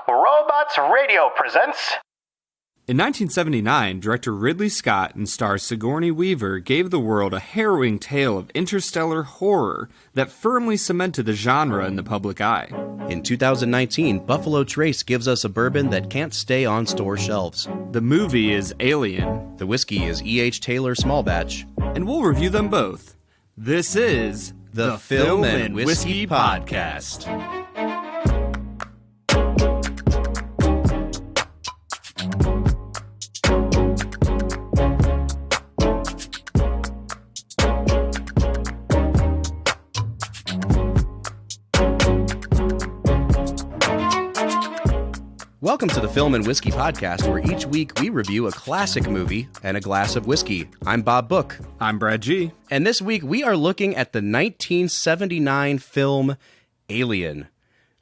Robots Radio presents... In 1979, director Ridley Scott and star Sigourney Weaver gave the world a harrowing tale of interstellar horror that firmly cemented the genre in the public eye. In 2019, Buffalo Trace gives us a bourbon that can't stay on store shelves. The movie is Alien. The whiskey is E.H. Taylor Small Batch. And we'll review them both. This is the Film and Whiskey Podcast. Welcome to the Film and Whiskey Podcast, where each week we review a classic movie and a glass of whiskey. I'm Bob Book. I'm Brad G. And this week we are looking at the 1979 film Alien.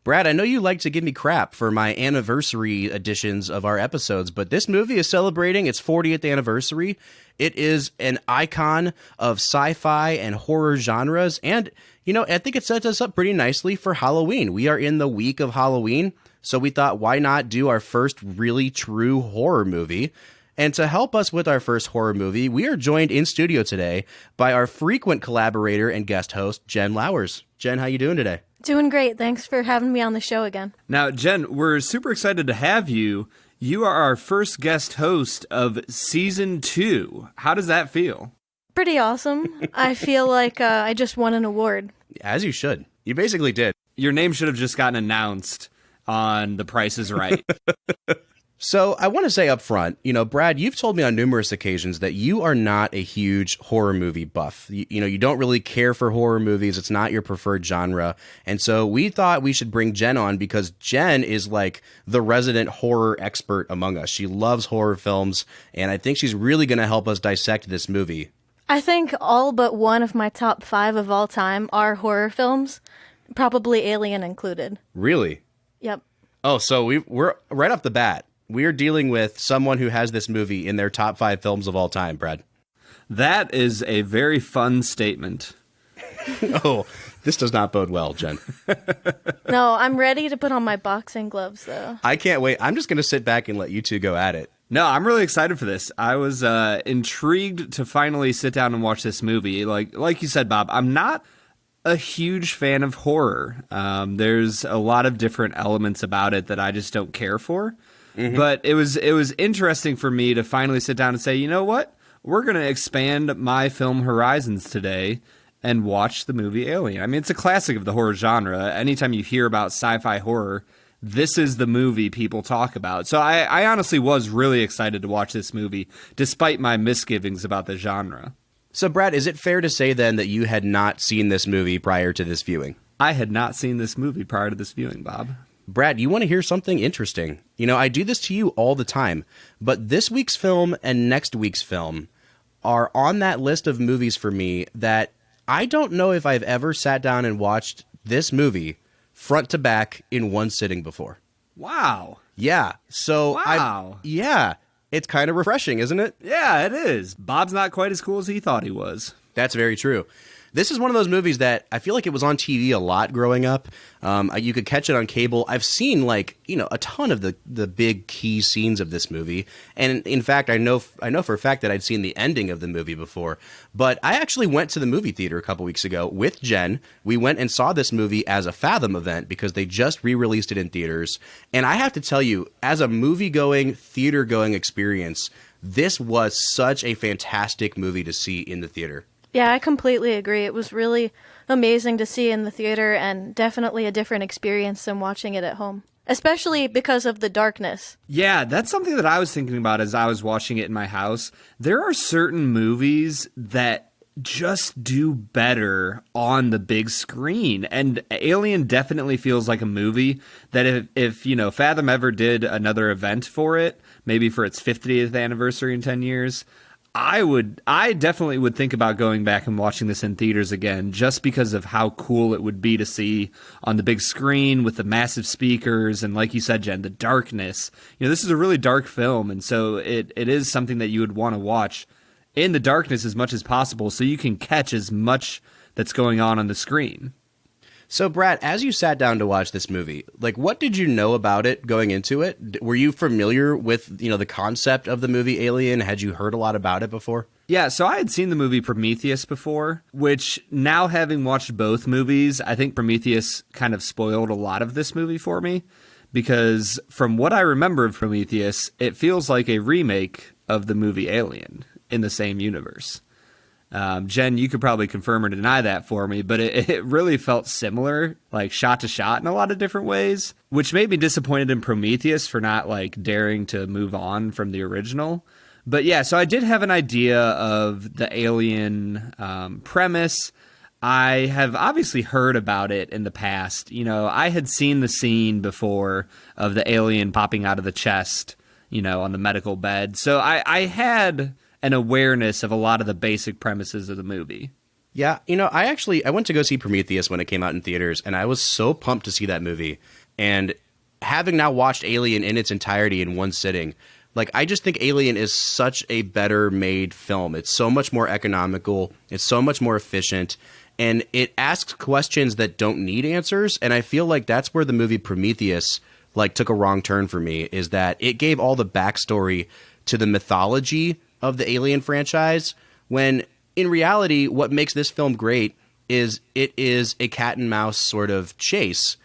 Brad, I know you like to give me crap for my anniversary editions of our episodes, but this movie is celebrating its 40th anniversary. It is an icon of sci-fi and horror genres, and, I think it sets us up pretty nicely for Halloween. We are in the week of Halloween, so we thought, why not do our first really true horror movie? And to help us with our first horror movie, we are joined in studio today by our frequent collaborator and guest host, Jen Lowers. Jen, how you doing today? Doing great. Thanks for having me on the show again. Now, Jen, we're super excited to have you. You are our first guest host of Season 2. How does that feel? Pretty awesome. I feel like I just won an award. As you should. You basically did. Your name should have just gotten announced on The Price is Right. So I want to say up front, Brad, you've told me on numerous occasions that you are not a huge horror movie buff. You don't really care for horror movies. It's not your preferred genre. And so we thought we should bring Jen on because Jen is like the resident horror expert among us. She loves horror films, and I think she's really going to help us dissect this movie. I think all but one of my top 5 of all time are horror films, probably Alien included. Really? Yep. Oh, so we're right off the bat. We are dealing with someone who has this movie in their top 5 films of all time, Brad. That is a very fun statement. Oh, this does not bode well, Jen. No, I'm ready to put on my boxing gloves, though. I can't wait. I'm just going to sit back and let you two go at it. No, I'm really excited for this. I was intrigued to finally sit down and watch this movie. Like you said, Bob, I'm not a huge fan of horror. There's a lot of different elements about it that I just don't care for. Mm-hmm. But it was interesting for me to finally sit down and say, you know what? We're going to expand my film horizons today and watch the movie Alien. I mean, it's a classic of the horror genre. Anytime you hear about sci-fi horror, this is the movie people talk about. So I honestly was really excited to watch this movie, despite my misgivings about the genre. So, Brad, is it fair to say then that you had not seen this movie prior to this viewing? I had not seen this movie prior to this viewing, Bob. Brad, you want to hear something interesting? I do this to you all the time, but this week's film and next week's film are on that list of movies for me that I don't know if I've ever sat down and watched this movie front to back in one sitting before. Wow. Yeah. So, wow. Yeah. It's kind of refreshing, isn't it? Yeah, it is. Bob's not quite as cool as he thought he was. That's very true. This is one of those movies that I feel like it was on TV a lot growing up. You could catch it on cable. I've seen a ton of the big key scenes of this movie. And in fact, I know for a fact that I'd seen the ending of the movie before. But I actually went to the movie theater a couple weeks ago with Jen. We went and saw this movie as a Fathom event because they just re-released it in theaters. And I have to tell you, as a movie-going, theater-going experience, this was such a fantastic movie to see in the theater. Yeah, I completely agree. It was really amazing to see in the theater and definitely a different experience than watching it at home, especially because of the darkness. Yeah, that's something that I was thinking about as I was watching it in my house. There are certain movies that just do better on the big screen, and Alien definitely feels like a movie that if Fathom ever did another event for it, maybe for its 50th anniversary in 10 years, I definitely would think about going back and watching this in theaters again, just because of how cool it would be to see on the big screen with the massive speakers. And like you said, Jen, the darkness, this is a really dark film. And so it is something that you would want to watch in the darkness as much as possible so you can catch as much that's going on the screen. So, Brad, as you sat down to watch this movie, like, what did you know about it going into it? Were you familiar with, the concept of the movie Alien? Had you heard a lot about it before? Yeah, so I had seen the movie Prometheus before, which now having watched both movies, I think Prometheus kind of spoiled a lot of this movie for me, because from what I remember of Prometheus, it feels like a remake of the movie Alien in the same universe. Jen, you could probably confirm or deny that for me, but it really felt similar, like shot to shot in a lot of different ways, which made me disappointed in Prometheus for not like daring to move on from the original. But yeah, so I did have an idea of the Alien premise. I have obviously heard about it in the past. I had seen the scene before of the alien popping out of the chest, on the medical bed. So I had an awareness of a lot of the basic premises of the movie. Yeah, I went to go see Prometheus when it came out in theaters, and I was so pumped to see that movie. And having now watched Alien in its entirety in one sitting, like, I just think Alien is such a better made film. It's so much more economical. It's so much more efficient. And it asks questions that don't need answers. And I feel like that's where the movie Prometheus, like, took a wrong turn for me, is that it gave all the backstory to the mythology of the Alien franchise, when in reality, what makes this film great is it is a cat and mouse sort of chase.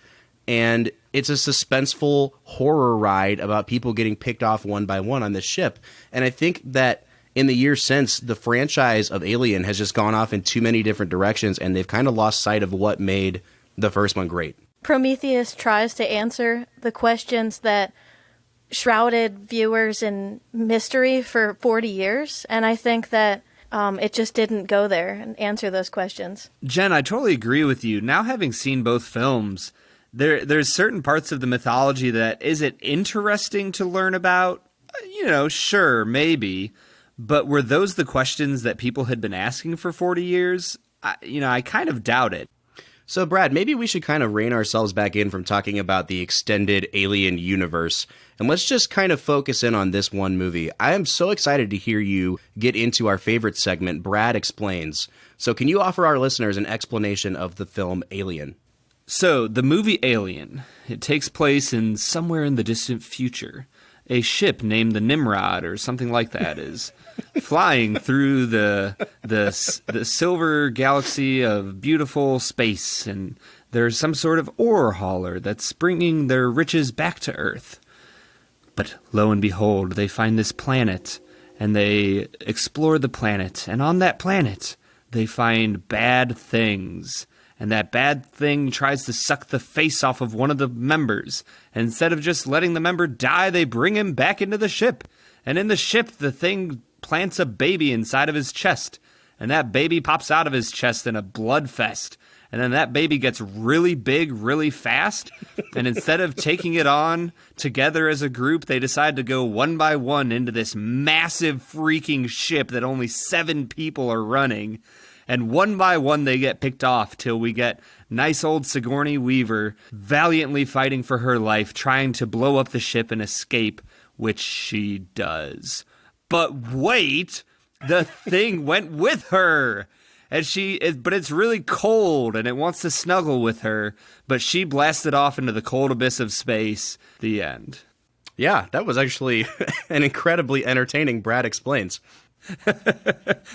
And it's a suspenseful horror ride about people getting picked off one by one on this ship. And I think that in the years since, the franchise of Alien has just gone off in too many different directions, and they've kind of lost sight of what made the first one great. Prometheus tries to answer the questions that shrouded viewers in mystery for 40 years, and I think that it just didn't go there and answer those questions. Jen, I totally agree with you. Now having seen both films, there's certain parts of the mythology that, is it interesting to learn about? Sure, maybe. But were those the questions that people had been asking for 40 years? I kind of doubt it. So, Brad, maybe we should kind of rein ourselves back in from talking about the extended Alien universe, and let's just kind of focus in on this one movie. I am so excited to hear you get into our favorite segment, Brad Explains. So can you offer our listeners an explanation of the film Alien? So, the movie Alien, it takes place in somewhere in the distant future. A ship named the Nimrod or something like that is flying through the silver galaxy of beautiful space, and there's some sort of ore hauler that's bringing their riches back to Earth. But lo and behold, they find this planet, and they explore the planet, and on that planet, they find bad things. And that bad thing tries to suck the face off of one of the members. And instead of just letting the member die, they bring him back into the ship. And in the ship, the thing plants a baby inside of his chest. And that baby pops out of his chest in a blood fest. And then that baby gets really big really fast. And instead of taking it on together as a group, they decide to go one by one into this massive freaking ship that only 7 people are running. And one by one, they get picked off till we get nice old Sigourney Weaver valiantly fighting for her life, trying to blow up the ship and escape, which she does. But wait, the thing went with her. But it's really cold, and it wants to snuggle with her, but she blasted off into the cold abyss of space. The end. Yeah, that was actually an incredibly entertaining Brad Explains.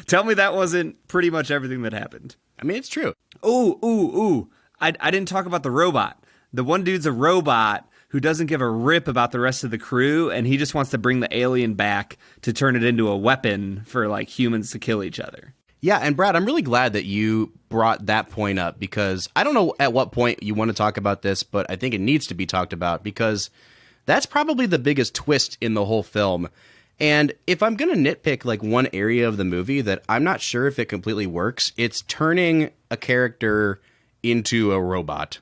Tell me that wasn't pretty much everything that happened. I mean, it's true. Ooh. I didn't talk about the robot. The one dude's a robot who doesn't give a rip about the rest of the crew, and he just wants to bring the alien back to turn it into a weapon for, like, humans to kill each other. Yeah, and Brad, I'm really glad that you brought that point up, because I don't know at what point you want to talk about this, but I think it needs to be talked about, because that's probably the biggest twist in the whole film. And if I'm going to nitpick like one area of the movie that I'm not sure if it completely works, it's turning a character into a robot.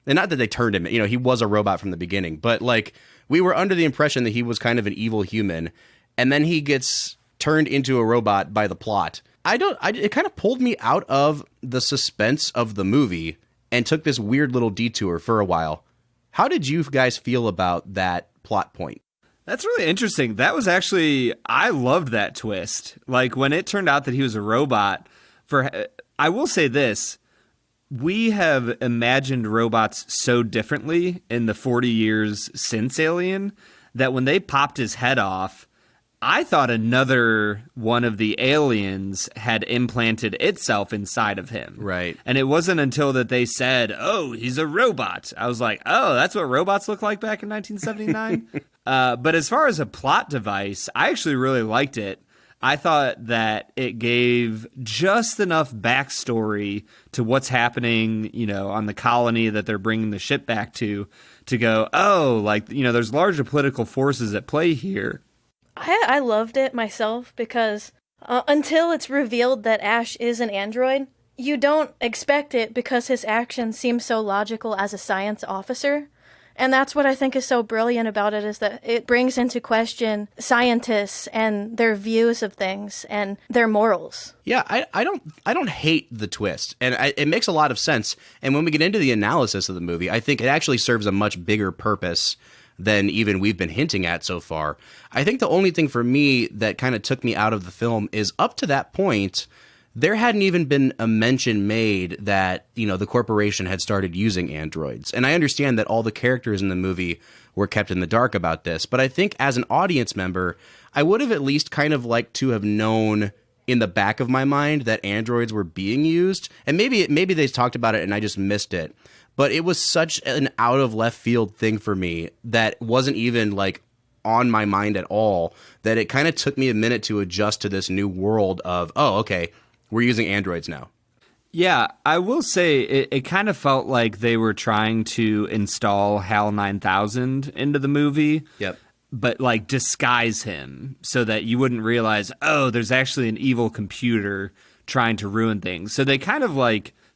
And not that they turned him, he was a robot from the beginning, but like we were under the impression that he was kind of an evil human, and then he gets turned into a robot by the plot. It kind of pulled me out of the suspense of the movie and took this weird little detour for a while. How did you guys feel about that plot point? That's really interesting. That was actually, I loved that twist. Like when it turned out that he was a robot. I will say this, we have imagined robots so differently in the 40 years since Alien that when they popped his head off, I thought another one of the aliens had implanted itself inside of him. Right. And it wasn't until that they said, oh, he's a robot. I was like, oh, that's what robots look like back in 1979? But as far as a plot device, I actually really liked it. I thought that it gave just enough backstory to what's happening, on the colony that they're bringing the ship back to go, oh, there's larger political forces at play here. I loved it myself because until it's revealed that Ash is an android, you don't expect it because his actions seem so logical as a science officer. And that's what I think is so brilliant about it, is that it brings into question scientists and their views of things and their morals. Yeah, I don't hate the twist, and it makes a lot of sense. And when we get into the analysis of the movie, I think it actually serves a much bigger purpose than even we've been hinting at so far. I think the only thing for me that kind of took me out of the film is up to that point, there hadn't even been a mention made that, the corporation had started using androids. And I understand that all the characters in the movie were kept in the dark about this, but I think as an audience member, I would have at least kind of liked to have known in the back of my mind that androids were being used. And maybe they talked about it and I just missed it. But it was such an out of left field thing for me that wasn't even on my mind at all, that it kind of took me a minute to adjust to this new world of, oh, okay, we're using androids now. Yeah, I will say it kind of felt like they were trying to install HAL 9000 into the movie. Yep. But disguise him so that you wouldn't realize, oh, there's actually an evil computer trying to ruin things. So they kind of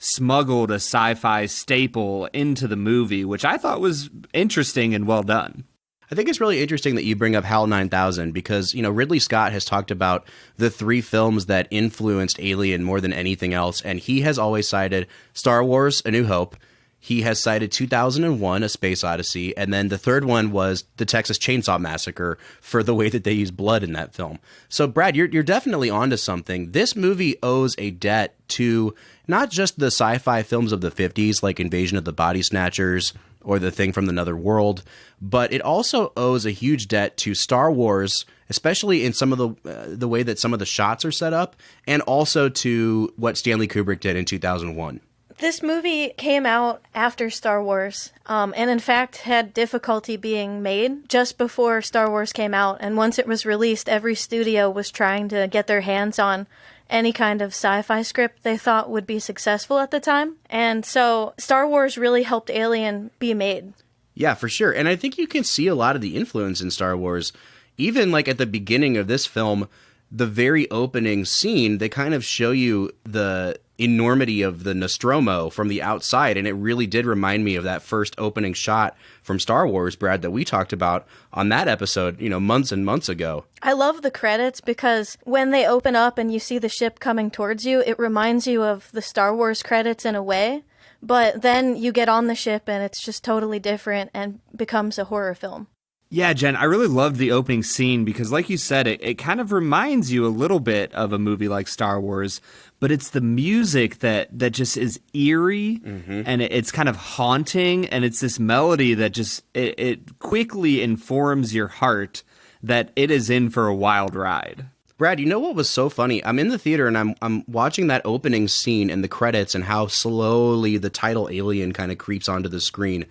smuggled a sci-fi staple into the movie, which I thought was interesting and well done. I think it's really interesting that you bring up HAL 9000 because, Ridley Scott has talked about the 3 films that influenced Alien more than anything else, and he has always cited Star Wars: A New Hope. He has cited 2001: A Space Odyssey, and then the third one was the Texas Chainsaw Massacre for the way that they use blood in that film. So, Brad, you're definitely onto something. This movie owes a debt to not just the sci-fi films of the 50s, like Invasion of the Body Snatchers or The Thing from Another World, but it also owes a huge debt to Star Wars, especially in some of the way that some of the shots are set up, and also to what Stanley Kubrick did in 2001. This movie came out after Star Wars, and in fact had difficulty being made just before Star Wars came out. And once it was released, every studio was trying to get their hands on any kind of sci-fi script they thought would be successful at the time. And so Star Wars really helped Alien be made. Yeah, for sure. And I think you can see a lot of the influence in Star Wars. Even at the beginning of this film, the very opening scene, they kind of show you the enormity of the Nostromo from the outside, and it really did remind me of that first opening shot from Star Wars, Brad, that we talked about on that episode, months and months ago. I love the credits because when they open up and you see the ship coming towards you, it reminds you of the Star Wars credits in a way, but then you get on the ship and it's just totally different and becomes a horror film. Yeah, Jen, I really loved the opening scene because, like you said, it kind of reminds you a little bit of a movie like Star Wars, but it's the music that just is eerie, and it's kind of haunting, and it's this melody that just it quickly informs your heart that it is in for a wild ride. Brad, you know what was so funny? I'm in the theater and I'm watching that opening scene and the credits and how slowly the title Alien kind of creeps onto the screen.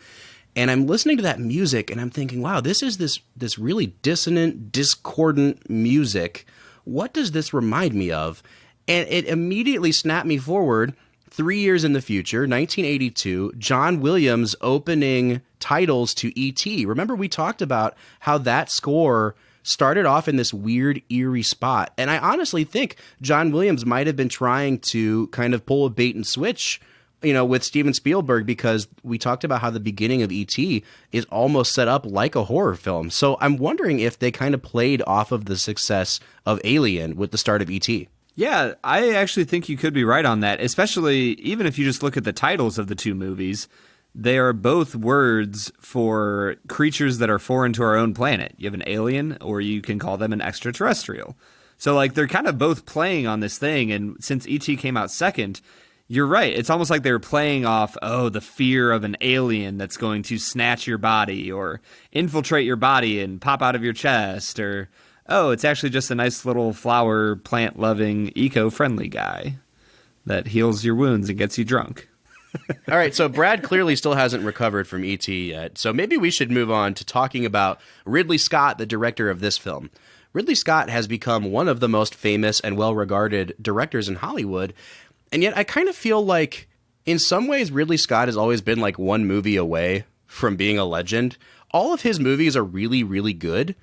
And I'm listening to that music and I'm thinking, wow, this is this really dissonant, discordant music. What does this remind me of? And it immediately snapped me forward 3 years in the future, 1982, John Williams opening titles to E.T. Remember, we talked about how that score started off in this weird, eerie spot. And I honestly think John Williams might have been trying to kind of pull a bait and switch with Steven Spielberg, because we talked about how the beginning of E.T. is almost set up like a horror film. So I'm wondering if they kind of played off of the success of Alien with the start of E.T. Yeah, I actually think you could be right on that, especially even if you just look at the titles of the two movies. They are both words for creatures that are foreign to our own planet. You have an alien, or you can call them an extraterrestrial. So they're kind of both playing on this thing, and since E.T. came out second, You're right. It's almost like they were playing off, the fear of an alien that's going to snatch your body or infiltrate your body and pop out of your chest, or, it's actually just a nice little flower, plant-loving, eco-friendly guy that heals your wounds and gets you drunk. All right, so Brad clearly still hasn't recovered from E.T. yet, so maybe we should move on to talking about Ridley Scott, the director of this film. Ridley Scott has become one of the most famous and well-regarded directors in Hollywood, and yet I kind of feel like, in some ways, Ridley Scott has always been like one movie away from being a legend. All of his movies are really, really good,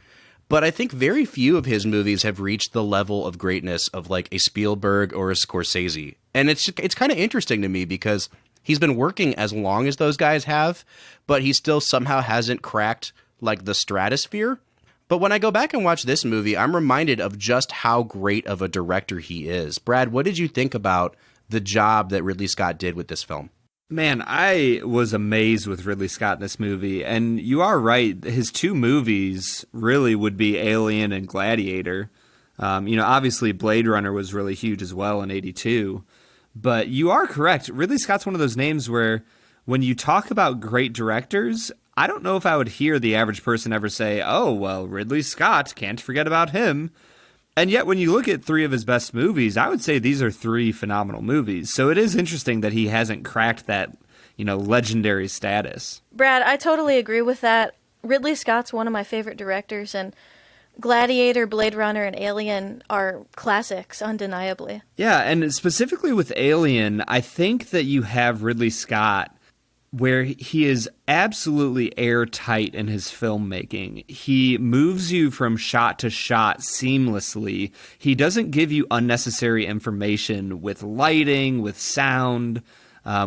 but I think very few of his movies have reached the level of greatness of like a Spielberg or a Scorsese. And it's kind of interesting to me because he's been working as long as those guys have, but he still somehow hasn't cracked like the stratosphere. But when I go back and watch this movie, I'm reminded of just how great of a director he is. Brad, what did you think about the job that Ridley Scott did with this film? Man, I was amazed with Ridley Scott in this movie, and you are right. His two movies really would be Alien and Gladiator. Obviously Blade Runner was really huge as well in '82, but you are correct. Ridley Scott's one of those names where when you talk about great directors, I don't know if I would hear the average person ever say, oh, well, Ridley Scott, can't forget about him. And yet, when you look at three of his best movies, I would say these are three phenomenal movies. So it is interesting that he hasn't cracked that, legendary status. Brad, I totally agree with that. Ridley Scott's one of my favorite directors, and Gladiator, Blade Runner, and Alien are classics, undeniably. Yeah, and specifically with Alien, I think that you have Ridley Scott where he is absolutely airtight in his filmmaking. He moves you from shot to shot seamlessly. He doesn't give you unnecessary information with lighting, with sound,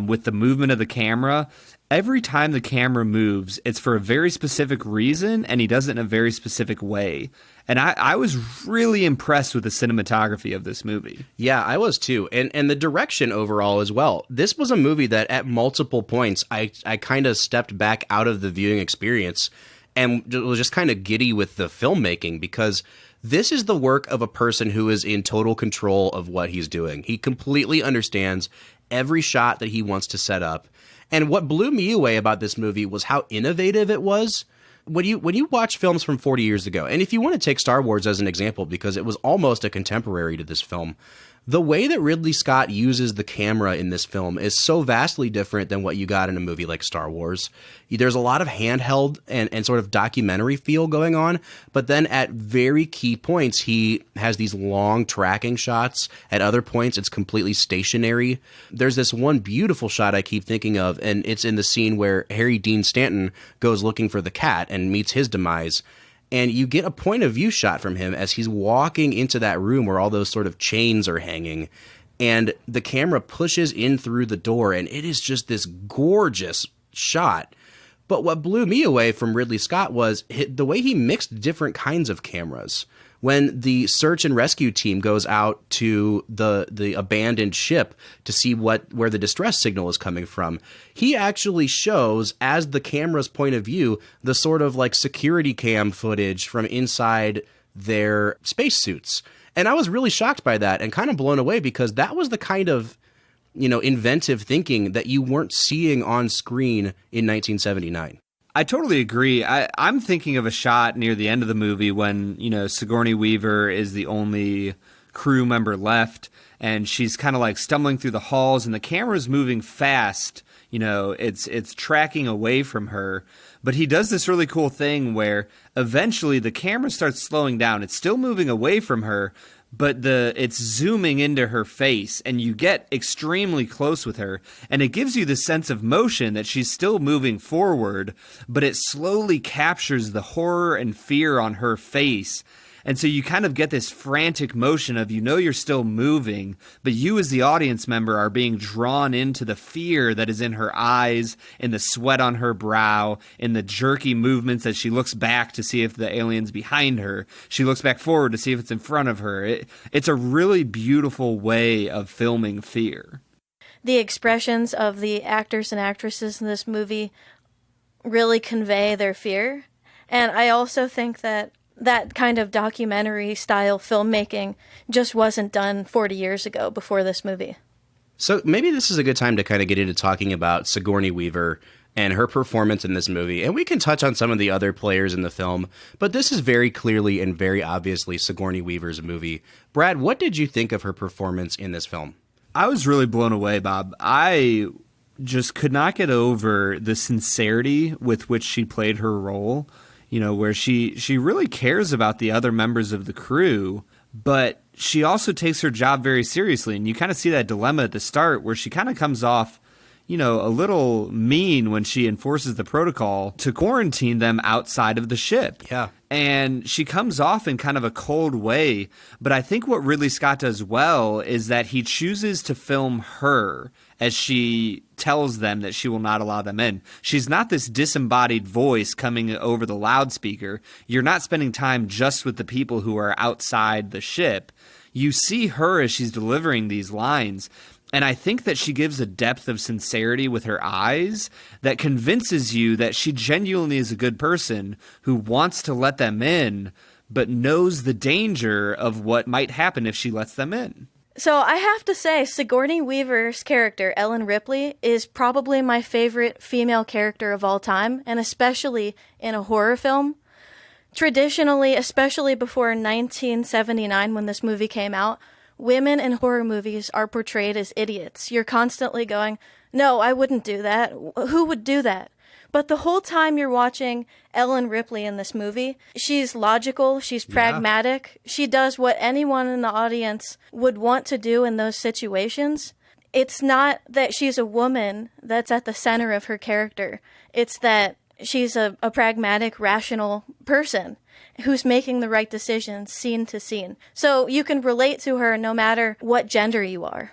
with the movement of the camera. Every time the camera moves, it's for a very specific reason, and he does it in a very specific way. And I was really impressed with the cinematography of this movie. Yeah, I was too. And the direction overall as well. This was a movie that at multiple points, I kind of stepped back out of the viewing experience and was just kind of giddy with the filmmaking, because this is the work of a person who is in total control of what he's doing. He completely understands every shot that he wants to set up. And what blew me away about this movie was how innovative it was. When you watch films from 40 years ago, and if you want to take Star Wars as an example, because it was almost a contemporary to this film, the way that Ridley Scott uses the camera in this film is so vastly different than what you got in a movie like Star Wars. There's a lot of handheld and sort of documentary feel going on, but then at very key points, he has these long tracking shots. At other points, it's completely stationary. There's this one beautiful shot I keep thinking of, and it's in the scene where Harry Dean Stanton goes looking for the cat and meets his demise. And you get a point of view shot from him as he's walking into that room where all those sort of chains are hanging. And the camera pushes in through the door, and it is just this gorgeous shot. But what blew me away from Ridley Scott was the way he mixed different kinds of cameras. When the search and rescue team goes out to the abandoned ship to see where the distress signal is coming from, he actually shows, as the camera's point of view, the sort of like security cam footage from inside their spacesuits. And I was really shocked by that and kind of blown away, because that was the kind of, inventive thinking that you weren't seeing on screen in 1979. I totally agree. I'm thinking of a shot near the end of the movie when, Sigourney Weaver is the only crew member left, and she's kind of like stumbling through the halls, and the camera's moving fast. It's tracking away from her. But he does this really cool thing where eventually the camera starts slowing down. It's still moving away from her, but it's zooming into her face, and you get extremely close with her, and it gives you the sense of motion that she's still moving forward, but it slowly captures the horror and fear on her face. And so you kind of get this frantic motion of, you're still moving, but you as the audience member are being drawn into the fear that is in her eyes, in the sweat on her brow, in the jerky movements as she looks back to see if the alien's behind her. She looks back forward to see if it's in front of her. It's a really beautiful way of filming fear. The expressions of the actors and actresses in this movie really convey their fear. And I also think that kind of documentary style filmmaking just wasn't done 40 years ago before this movie. So maybe this is a good time to kind of get into talking about Sigourney Weaver and her performance in this movie. And we can touch on some of the other players in the film, but this is very clearly and very obviously Sigourney Weaver's movie. Brad, what did you think of her performance in this film? I was really blown away, Bob. I just could not get over the sincerity with which she played her role, you know, where she really cares about the other members of the crew, but she also takes her job very seriously. And you kind of see that dilemma at the start where she kind of comes off, you know, a little mean when she enforces the protocol to quarantine them outside of the ship. Yeah. And she comes off in kind of a cold way. But I think what Ridley Scott does well is that he chooses to film her as she tells them that she will not allow them in. She's not this disembodied voice coming over the loudspeaker. You're not spending time just with the people who are outside the ship. You see her as she's delivering these lines. And I think that she gives a depth of sincerity with her eyes that convinces you that she genuinely is a good person who wants to let them in, but knows the danger of what might happen if she lets them in. So I have to say, Sigourney Weaver's character, Ellen Ripley, is probably my favorite female character of all time, and especially in a horror film. Traditionally, especially before 1979 when this movie came out, women in horror movies are portrayed as idiots. You're constantly going, no, I wouldn't do that. Who would do that? But the whole time you're watching Ellen Ripley in this movie, she's logical, she's pragmatic, she does what anyone in the audience would want to do in those situations. It's not that she's a woman that's at the center of her character. It's that she's a pragmatic, rational person who's making the right decisions scene to scene. So you can relate to her no matter what gender you are.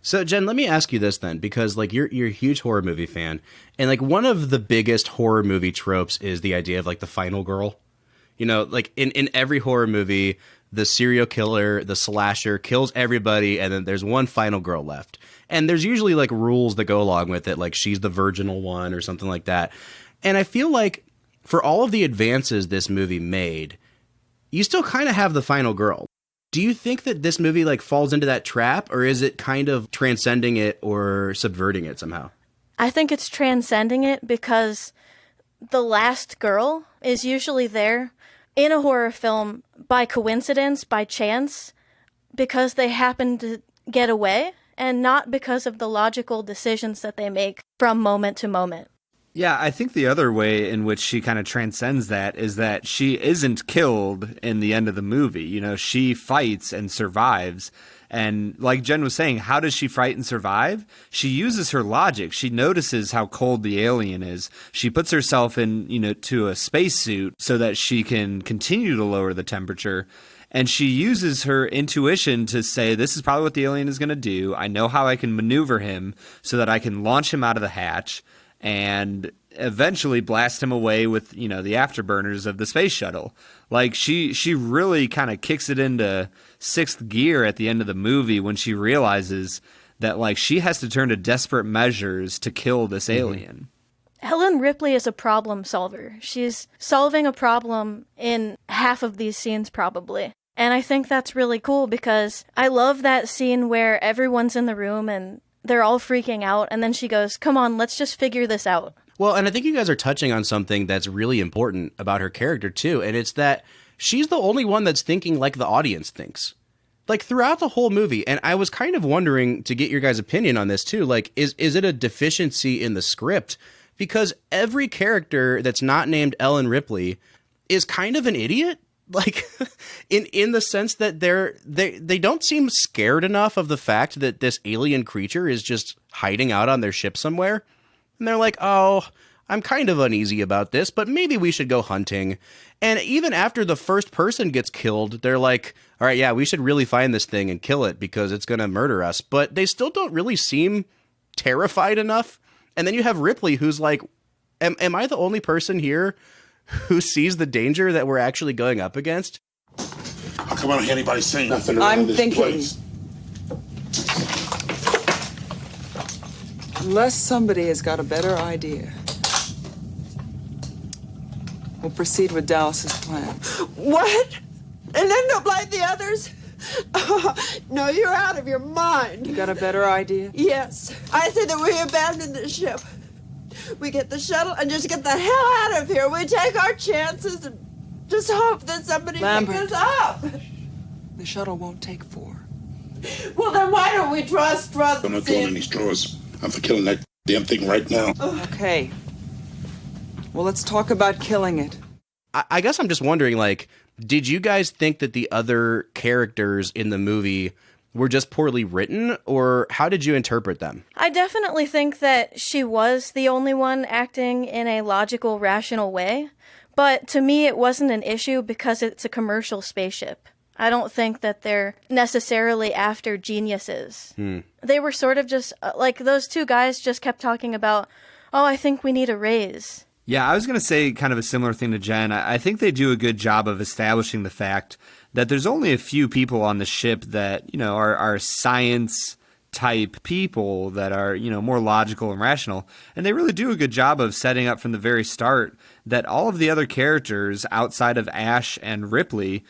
So, Jen, let me ask you this then, because like you're a huge horror movie fan, and like one of the biggest horror movie tropes is the idea of like the final girl. You know, like in every horror movie, the serial killer, the slasher kills everybody, and then there's one final girl left. And there's usually like rules that go along with it, like she's the virginal one or something like that. And I feel like for all of the advances this movie made, you still kind of have the final girl. Do you think that this movie like falls into that trap, or is it kind of transcending it or subverting it somehow? I think it's transcending it because the last girl is usually there in a horror film by coincidence, by chance, because they happen to get away and not because of the logical decisions that they make from moment to moment. Yeah, I think the other way in which she kind of transcends that is that she isn't killed in the end of the movie. You know, she fights and survives. And like Jen was saying, how does she fight and survive? She uses her logic. She notices how cold the alien is. She puts herself in, you know, to a spacesuit so that she can continue to lower the temperature. And she uses her intuition to say, this is probably what the alien is going to do. I know how I can maneuver him so that I can launch him out of the hatch and eventually blast him away with, you know, the afterburners of the space shuttle. Like she really kind of kicks it into sixth gear at the end of the movie when she realizes that like she has to turn to desperate measures to kill this alien. Ellen Ripley is a problem solver. She's solving a problem in half of these scenes probably. And I think that's really cool because I love that scene where everyone's in the room and they're all freaking out, and then she goes, come on, let's just figure this out. Well, and I think you guys are touching on something that's really important about her character, too, and it's that she's the only one that's thinking like the audience thinks. Like, throughout the whole movie, and I was kind of wondering to get your guys' opinion on this, too, like, is it a deficiency in the script? Because every character that's not named Ellen Ripley is kind of an idiot. Like, in the sense that they don't seem scared enough of the fact that this alien creature is just hiding out on their ship somewhere. And they're like, oh, I'm kind of uneasy about this, but maybe we should go hunting. And even after the first person gets killed, they're like, all right, yeah, we should really find this thing and kill it because it's going to murder us. But they still don't really seem terrified enough. And then you have Ripley, who's like, am I the only person here who sees the danger that we're actually going up against? How come I don't hear anybody saying nothing? I'm thinking. Unless somebody has got a better idea, we'll proceed with Dallas's plan. What? And end up like the others? No, you're out of your mind. You got a better idea? Yes. I say that we abandon the ship. We get the shuttle and just get the hell out of here. We take our chances and just hope that somebody Lambert. picks us up. The shuttle won't take 4. Well, then why don't we draw straws? I'm not drawing any straws. I'm for killing that damn thing right now. Okay. Well, let's talk about killing it. I guess I'm just wondering, like, did you guys think that the other characters in the movie were just poorly written, or how did you interpret them? I definitely think that she was the only one acting in a logical, rational way, but to me it wasn't an issue because it's a commercial spaceship. I don't think that they're necessarily after geniuses. They were sort of just, like, those two guys just kept talking about, oh, I think we need a raise. Yeah, I was going to say kind of a similar thing to Jen. I think they do a good job of establishing the fact that there's only a few people on the ship that, you know, are science type people that are, you know, more logical and rational. And they really do a good job of setting up from the very start that all of the other characters outside of Ash and Ripley,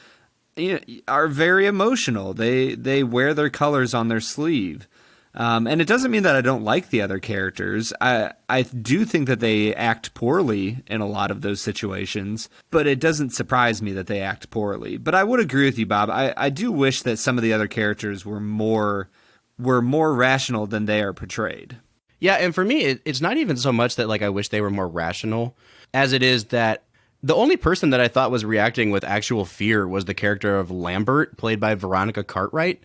you know, are very emotional. They wear their colors on their sleeve. And it doesn't mean that I don't like the other characters. I do think that they act poorly in a lot of those situations, but it doesn't surprise me that they act poorly. But I would agree with you, Bob. I do wish that some of the other characters were more rational than they are portrayed. Yeah, and for me, it's not even so much that, like, I wish they were more rational, as it is that the only person that I thought was reacting with actual fear was the character of Lambert, played by Veronica Cartwright.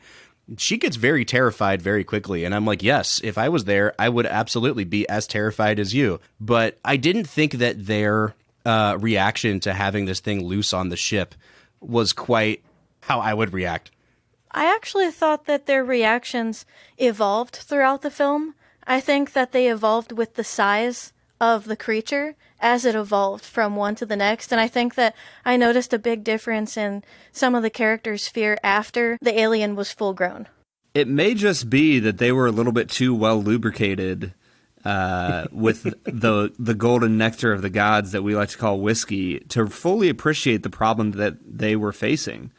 She gets very terrified very quickly, and I'm like, yes, if I was there, I would absolutely be as terrified as you. But I didn't think that their reaction to having this thing loose on the ship was quite how I would react. I actually thought that their reactions evolved throughout the film. I think that they evolved with the size of the creature as it evolved from one to the next. And I think that I noticed a big difference in some of the characters' fear after the alien was full grown. It may just be that they were a little bit too well lubricated with the golden nectar of the gods that we like to call whiskey to fully appreciate the problem that they were facing.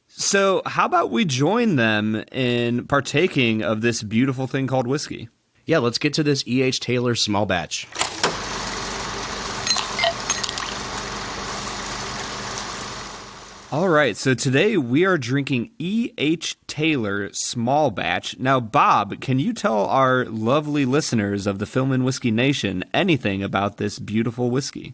So how about we join them in partaking of this beautiful thing called whiskey? Yeah, let's get to this E.H. Taylor small batch. All right, so today we are drinking E.H. Taylor Small Batch. Now, Bob, can you tell our lovely listeners of the Film and Whiskey Nation anything about this beautiful whiskey?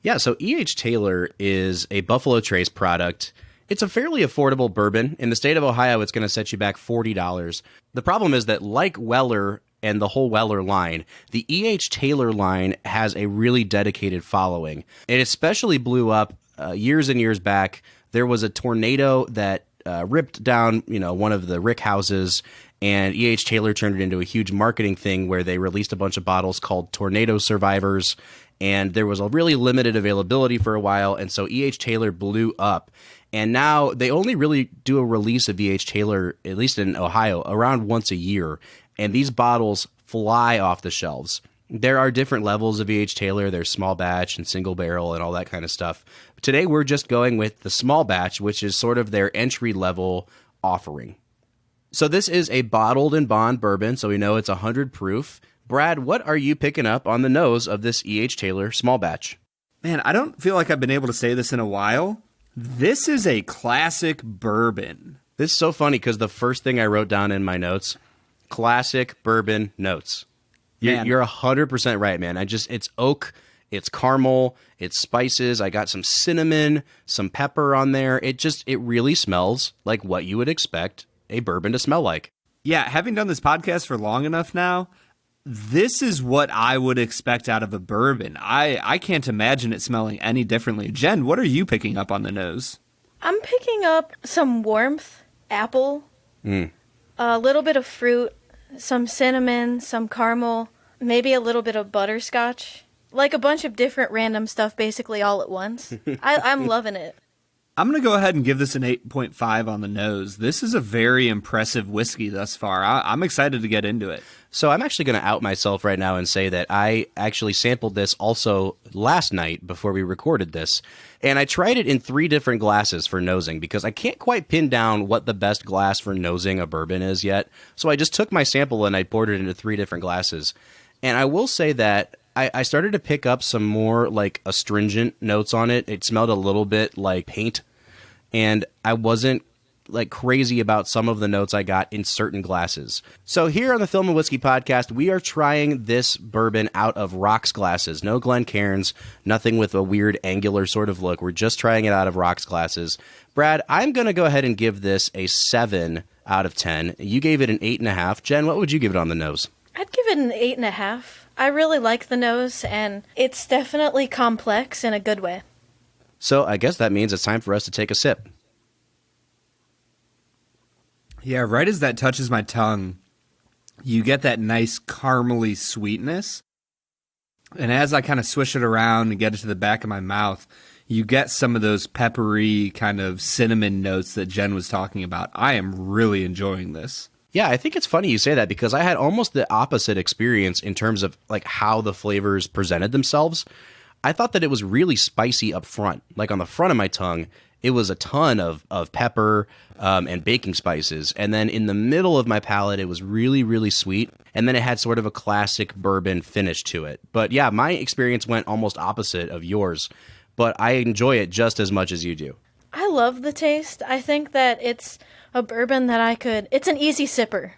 Yeah, so E.H. Taylor is a Buffalo Trace product. It's a fairly affordable bourbon. In the state of Ohio, it's going to set you back $40. The problem is that, like Weller and the whole Weller line, the E.H. Taylor line has a really dedicated following. It especially blew up years and years back. There was a tornado that ripped down, one of the rick houses, and E.H. Taylor turned it into a huge marketing thing where they released a bunch of bottles called Tornado Survivors, and there was a really limited availability for a while, and so E.H. Taylor blew up. And now they only really do a release of E.H. Taylor, at least in Ohio, around once a year, and these bottles fly off the shelves. There are different levels of E.H. Taylor. There's small batch and single barrel and all that kind of stuff. Today, we're just going with the small batch, which is sort of their entry-level offering. So this is a bottled and bond bourbon, so we know it's 100 proof. Brad, what are you picking up on the nose of this E.H. Taylor small batch? Man, I don't feel like I've been able to say this in a while. This is a classic bourbon. This is so funny because the first thing I wrote down in my notes, classic bourbon notes. You're 100% right, man. It's oak, it's caramel, it's spices. I got some cinnamon, some pepper on there. It really smells like what you would expect a bourbon to smell like. Yeah, having done this podcast for long enough now, this is what I would expect out of a bourbon. I can't imagine it smelling any differently. Jen, what are you picking up on the nose? I'm picking up some warmth, apple, a little bit of fruit, some cinnamon, some caramel, maybe a little bit of butterscotch. Like a bunch of different random stuff basically all at once. I'm loving it. I'm going to go ahead and give this an 8.5 on the nose. This is a very impressive whiskey thus far. I'm excited to get into it. So I'm actually going to out myself right now and say that I actually sampled this also last night before we recorded this. And I tried it in 3 different glasses for nosing because I can't quite pin down what the best glass for nosing a bourbon is yet. So I just took my sample and I poured it into 3 different glasses. And I will say that I started to pick up some more like astringent notes on it. It smelled a little bit like paint. And I wasn't like crazy about some of the notes I got in certain glasses. So here on the Film and Whiskey Podcast, we are trying this bourbon out of rocks glasses. No Glencairns, nothing with a weird angular sort of look. We're just trying it out of rocks glasses. Brad, I'm going to go ahead and give this a 7 out of 10. You gave it an 8.5. Jen, what would you give it on the nose? I'd give it an 8.5. I really like the nose, and it's definitely complex in a good way. So I guess that means it's time for us to take a sip. Yeah, right as that touches my tongue, you get that nice caramely sweetness. And as I kind of swish it around and get it to the back of my mouth, you get some of those peppery kind of cinnamon notes that Jen was talking about. I am really enjoying this. Yeah, I think it's funny you say that because I had almost the opposite experience in terms of like how the flavors presented themselves. I thought that it was really spicy up front. Like on the front of my tongue, it was a ton of pepper and baking spices. And then in the middle of my palate, it was really, really sweet. And then it had sort of a classic bourbon finish to it. But yeah, my experience went almost opposite of yours. But I enjoy it just as much as you do. I love the taste. I think that it's a bourbon that it's an easy sipper.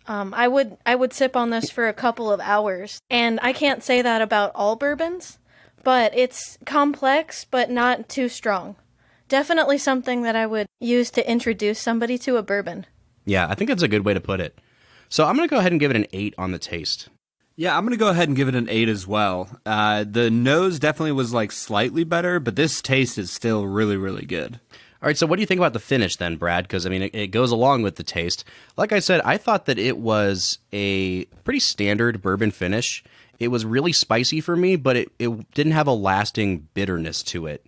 I would sip on this for a couple of hours. And I can't say that about all bourbons, but it's complex, but not too strong. Definitely something that I would use to introduce somebody to a bourbon. Yeah, I think that's a good way to put it. So I'm going to go ahead and give it an 8 on the taste. Yeah, I'm going to go ahead and give it an 8 as well. The nose definitely was like slightly better, but this taste is still really, really good. All right, so what do you think about the finish then, Brad? Because, I mean, it goes along with the taste. Like I said, I thought that it was a pretty standard bourbon finish. It was really spicy for me, but it didn't have a lasting bitterness to it.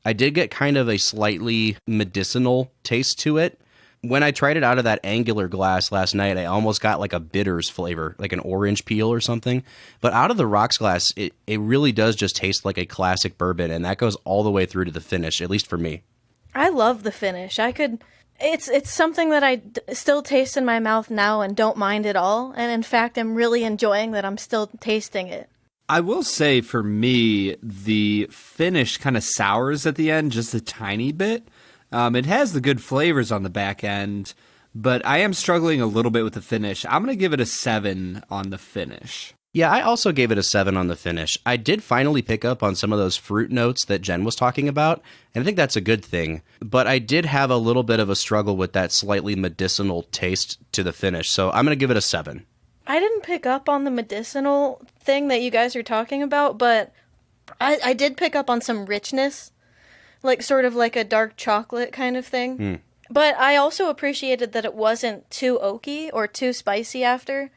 I did get kind of a slightly medicinal taste to it. When I tried it out of that angular glass last night, I almost got like a bitters flavor, like an orange peel or something. But out of the rocks glass, it really does just taste like a classic bourbon, and that goes all the way through to the finish, at least for me. I love the finish. It's something that I still taste in my mouth now and don't mind at all. And in fact, I'm really enjoying that I'm still tasting it. I will say for me, the finish kind of sours at the end just a tiny bit. It has the good flavors on the back end, but I am struggling a little bit with the finish. I'm going to give it a 7 on the finish. Yeah, I also gave it a 7 on the finish. I did finally pick up on some of those fruit notes that Jen was talking about, and I think that's a good thing. But I did have a little bit of a struggle with that slightly medicinal taste to the finish, so I'm going to give it a 7. I didn't pick up on the medicinal thing that you guys are talking about, but I did pick up on some richness, like sort of like a dark chocolate kind of thing. But I also appreciated that it wasn't too oaky or too spicy after.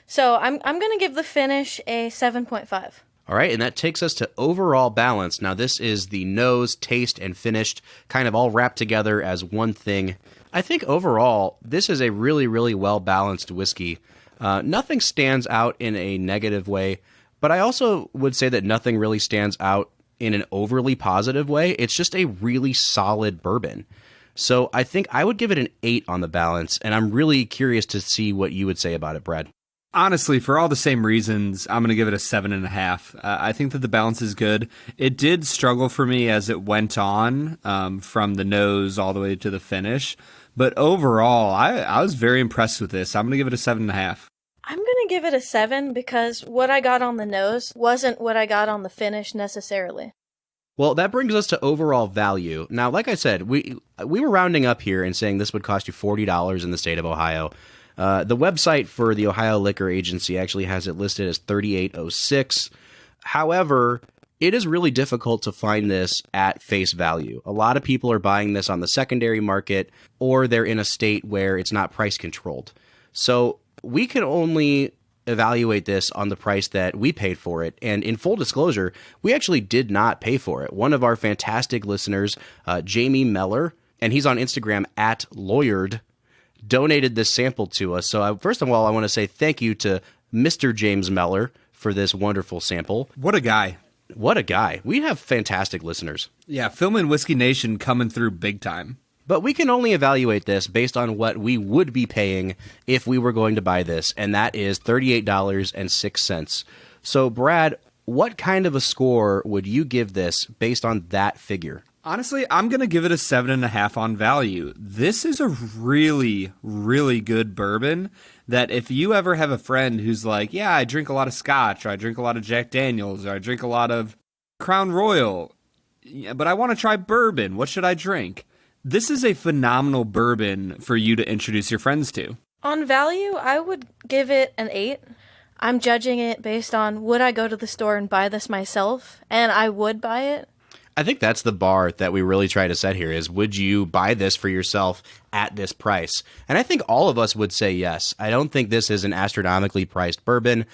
So I'm going to give the finish a 7.5. All right, and that takes us to overall balance. Now, this is the nose, taste, and finished kind of all wrapped together as one thing. I think overall, this is a really, really well-balanced whiskey. Nothing stands out in a negative way, but I also would say that nothing really stands out in an overly positive way. It's just a really solid bourbon. So I think I would give it an 8 on the balance, and I'm really curious to see what you would say about it, Brad. Honestly, for all the same reasons, I'm going to give it a 7.5. I think that the balance is good. It did struggle for me as it went on, from the nose all the way to the finish. But overall, I was very impressed with this. I'm going to give it a 7.5. I'm going to give it a 7 because what I got on the nose wasn't what I got on the finish necessarily. Well, that brings us to overall value. Now, like I said, we were rounding up here and saying this would cost you $40 in the state of Ohio. The website for the Ohio Liquor Agency actually has it listed as $38.06. However, it is really difficult to find this at face value. A lot of people are buying this on the secondary market, or they're in a state where it's not price controlled. So we can only evaluate this on the price that we paid for it. And in full disclosure, we actually did not pay for it. One of our fantastic listeners, Jamie Meller, and he's on Instagram at Lawyered, donated this sample to us. So first of all, I want to say thank you to Mr. James Meller for this wonderful sample. What a guy. What a guy. We have fantastic listeners. Yeah, Film and Whiskey Nation coming through big time. But we can only evaluate this based on what we would be paying if we were going to buy this, and that is $38.06. So, Brad, what kind of a score would you give this based on that figure? Honestly, I'm going to give it a 7.5 on value. This is a really, really good bourbon that if you ever have a friend who's like, yeah, I drink a lot of scotch, or I drink a lot of Jack Daniels, or I drink a lot of Crown Royal, but I want to try bourbon. What should I drink? This is a phenomenal bourbon for you to introduce your friends to. On value, I would give it an 8. I'm judging it based on would I go to the store and buy this myself, and I would buy it. I think that's the bar that we really try to set here is, would you buy this for yourself at this price? And I think all of us would say yes. I don't think this is an astronomically priced bourbon.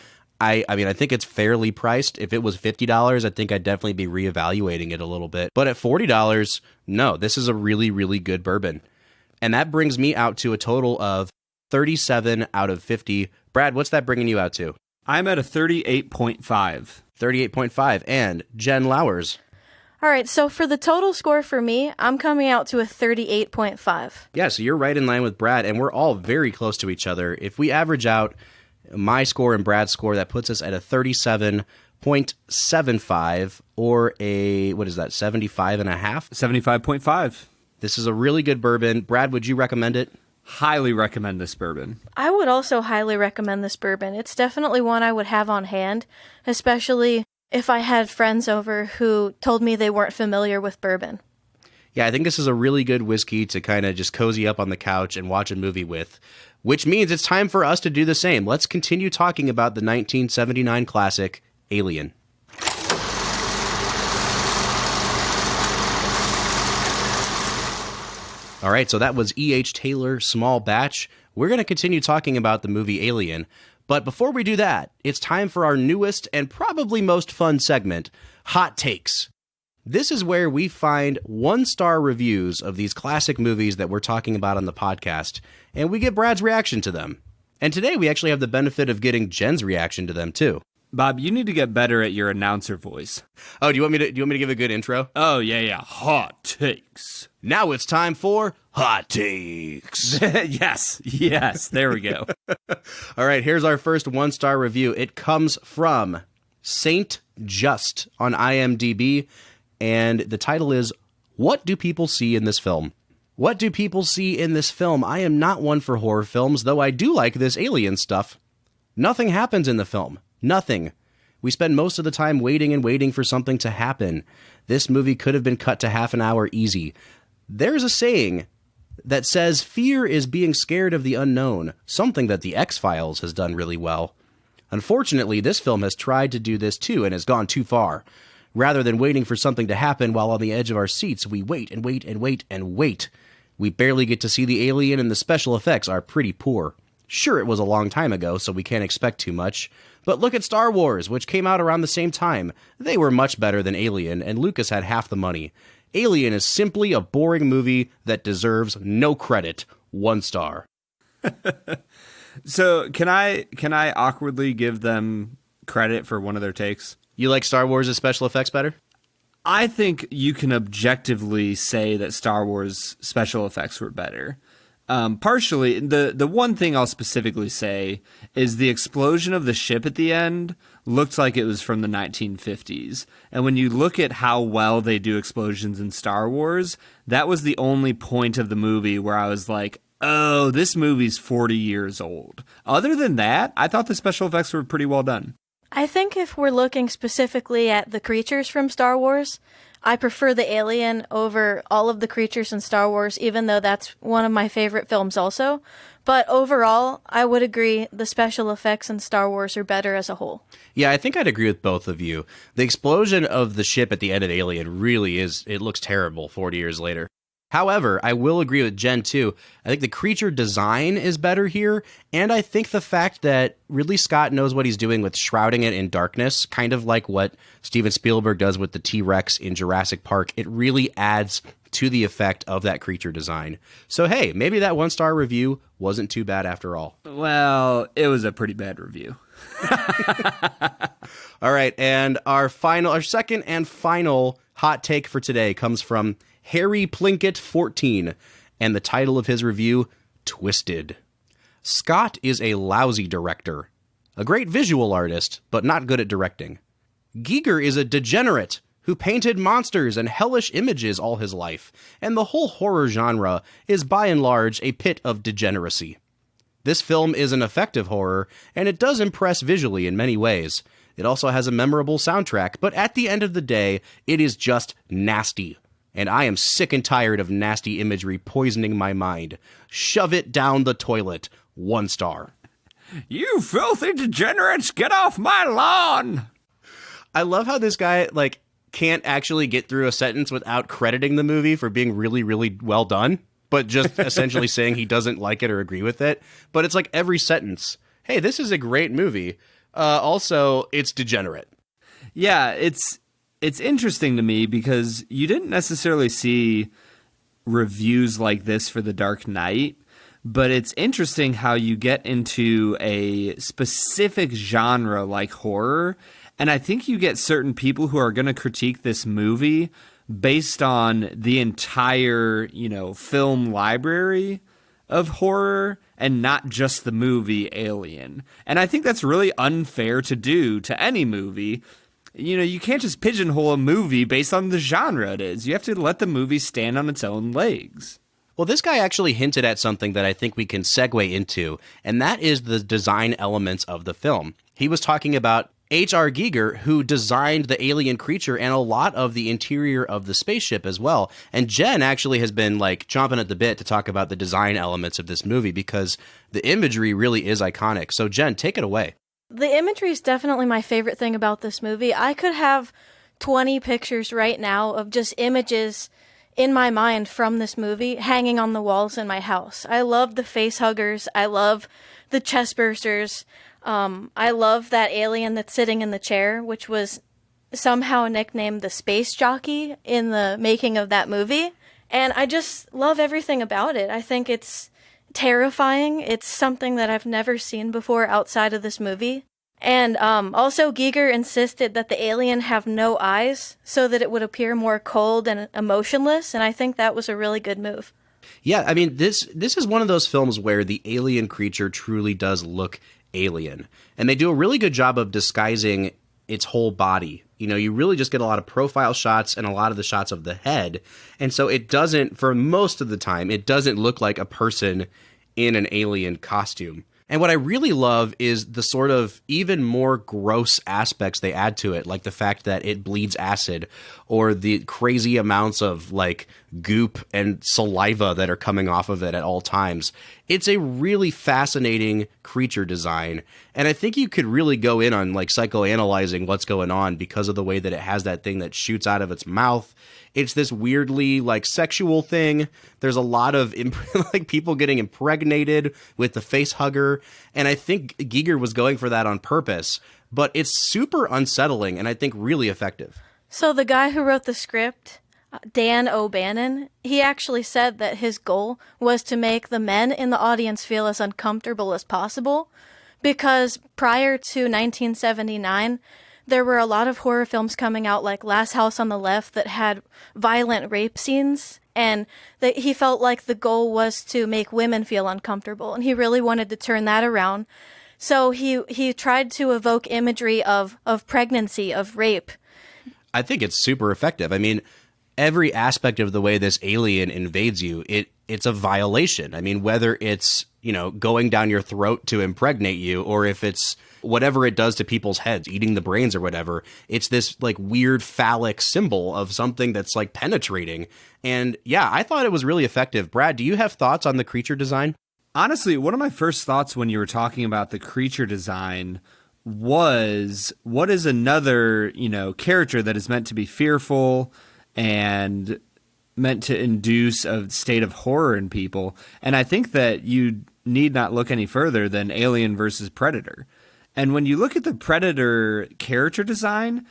I mean, I think it's fairly priced. If it was $50, I think I'd definitely be reevaluating it a little bit. But at $40, no, this is a really, really good bourbon. And that brings me out to a total of 37 out of 50. Brad, what's that bringing you out to? I'm at a 38.5. 38.5. And Jen Lowers. All right, so for the total score for me, I'm coming out to a 38.5. Yeah, so you're right in line with Brad, and we're all very close to each other. If we average out my score and Brad's score, that puts us at a 37.75 or a, what is that, 75.5? 75.5. This is a really good bourbon. Brad, would you recommend it? Highly recommend this bourbon. I would also highly recommend this bourbon. It's definitely one I would have on hand, especially if I had friends over who told me they weren't familiar with bourbon. Yeah, I think this is a really good whiskey to kind of just cozy up on the couch and watch a movie with, which means it's time for us to do the same. Let's continue talking about the 1979 classic, Alien. All right, so that was E.H. Taylor, Small Batch. We're going to continue talking about the movie Alien. But before we do that, it's time for our newest and probably most fun segment, Hot Takes. This is where we find one-star reviews of these classic movies that we're talking about on the podcast, and we get Brad's reaction to them. And today we actually have the benefit of getting Jen's reaction to them, too. Bob, you need to get better at your announcer voice. Oh, do you want me to give a good intro? Oh, yeah. Hot Takes. Now it's time for Hot Takes. Yes, there we go. All right, here's our first one-star review. It comes from Saint Just on IMDb, and the title is, What Do People See in This Film? What do people see in this film? I am not one for horror films, though I do like this alien stuff. Nothing happens in the film. Nothing. We spend most of the time waiting and waiting for something to happen. This movie could have been cut to half an hour easy. There's a saying that says fear is being scared of the unknown, something that the X-Files has done really well. Unfortunately, this film has tried to do this too and has gone too far. Rather than waiting for something to happen while on the edge of our seats, we wait and wait and wait and wait. We barely get to see the alien, and the special effects are pretty poor. Sure, it was a long time ago, so we can't expect too much. But look at Star Wars, which came out around the same time. They were much better than Alien, and Lucas had half the money. Alien is simply a boring movie that deserves no credit. 1 star. So can I awkwardly give them credit for one of their takes? You like Star Wars' special effects better? I think you can objectively say that Star Wars special effects were better. Partially, the one thing I'll specifically say is the explosion of the ship at the end looked like it was from the 1950s. And when you look at how well they do explosions in Star Wars, that was the only point of the movie where I was like, oh, this movie's 40 years old. Other than that, I thought the special effects were pretty well done. I think if we're looking specifically at the creatures from Star Wars, I prefer the alien over all of the creatures in Star Wars, even though that's one of my favorite films also. But overall, I would agree the special effects in Star Wars are better as a whole. Yeah, I think I'd agree with both of you. The explosion of the ship at the end of Alien really is, it looks terrible 40 years later. However, I will agree with Jen, too. I think the creature design is better here, and I think the fact that Ridley Scott knows what he's doing with shrouding it in darkness, kind of like what Steven Spielberg does with the T-Rex in Jurassic Park, it really adds to the effect of that creature design. So, hey, maybe that 1-star review wasn't too bad after all. Well, it was a pretty bad review. All right, and our second and final hot take for today comes from Harry Plinkett 14, and the title of his review, Twisted. Scott is a lousy director, a great visual artist, but not good at directing. Giger is a degenerate who painted monsters and hellish images all his life, and the whole horror genre is by and large a pit of degeneracy. This film is an effective horror, and it does impress visually in many ways. It also has a memorable soundtrack, but at the end of the day, it is just nasty. And I am sick and tired of nasty imagery poisoning my mind. Shove it down the toilet. 1 star. You filthy degenerates, get off my lawn! I love how this guy, can't actually get through a sentence without crediting the movie for being really, really well done, but just essentially saying he doesn't like it or agree with it. But it's like every sentence, hey, this is a great movie. Also, it's degenerate. Yeah, it's interesting to me because you didn't necessarily see reviews like this for The Dark Knight, but it's interesting how you get into a specific genre like horror, and I think you get certain people who are going to critique this movie based on the entire, film library of horror and not just the movie Alien. And I think that's really unfair to do to any movie. You can't just pigeonhole a movie based on the genre it is. You have to let the movie stand on its own legs. Well, this guy actually hinted at something that I think we can segue into, and that is the design elements of the film. He was talking about H.R. Giger, who designed the alien creature and a lot of the interior of the spaceship as well. And Jen actually has been chomping at the bit to talk about the design elements of this movie because the imagery really is iconic. So Jen, take it away. The imagery is definitely my favorite thing about this movie. I could have 20 pictures right now of just images in my mind from this movie hanging on the walls in my house. I love the face huggers. I love the chest bursters. I love that alien that's sitting in the chair, which was somehow nicknamed the space jockey in the making of that movie. And I just love everything about it. I think it's terrifying. It's something that I've never seen before outside of this movie. And also Giger insisted that the alien have no eyes so that it would appear more cold and emotionless. And I think that was a really good move. Yeah, I mean, this is one of those films where the alien creature truly does look alien. And they do a really good job of disguising its whole body. You really just get a lot of profile shots and a lot of the shots of the head. And so it doesn't, for most of the time, it doesn't look like a person in an alien costume. And what I really love is the sort of even more gross aspects they add to it, like the fact that it bleeds acid or the crazy amounts of goop and saliva that are coming off of it at all times. It's a really fascinating creature design. And I think you could really go in on psychoanalyzing what's going on because of the way that it has that thing that shoots out of its mouth. It's this weirdly sexual thing. There's a lot of people getting impregnated with the face hugger. And I think Giger was going for that on purpose, but it's super unsettling and I think really effective. So the guy who wrote the script, Dan O'Bannon, he actually said that his goal was to make the men in the audience feel as uncomfortable as possible because prior to 1979, there were a lot of horror films coming out like Last House on the Left that had violent rape scenes, and that he felt like the goal was to make women feel uncomfortable, and he really wanted to turn that around. So he tried to evoke imagery of pregnancy, of rape. I think it's super effective. I mean, every aspect of the way this alien invades you, it's a violation. I mean, whether it's, going down your throat to impregnate you, or if it's whatever it does to people's heads, eating the brains or whatever, it's this weird phallic symbol of something that's penetrating. And yeah, I thought it was really effective. Brad, do you have thoughts on the creature design? Honestly, one of my first thoughts when you were talking about the creature design was, what is another, character that is meant to be fearful and meant to induce a state of horror in people. And I think that you need not look any further than Alien versus Predator. And when you look at the Predator character design,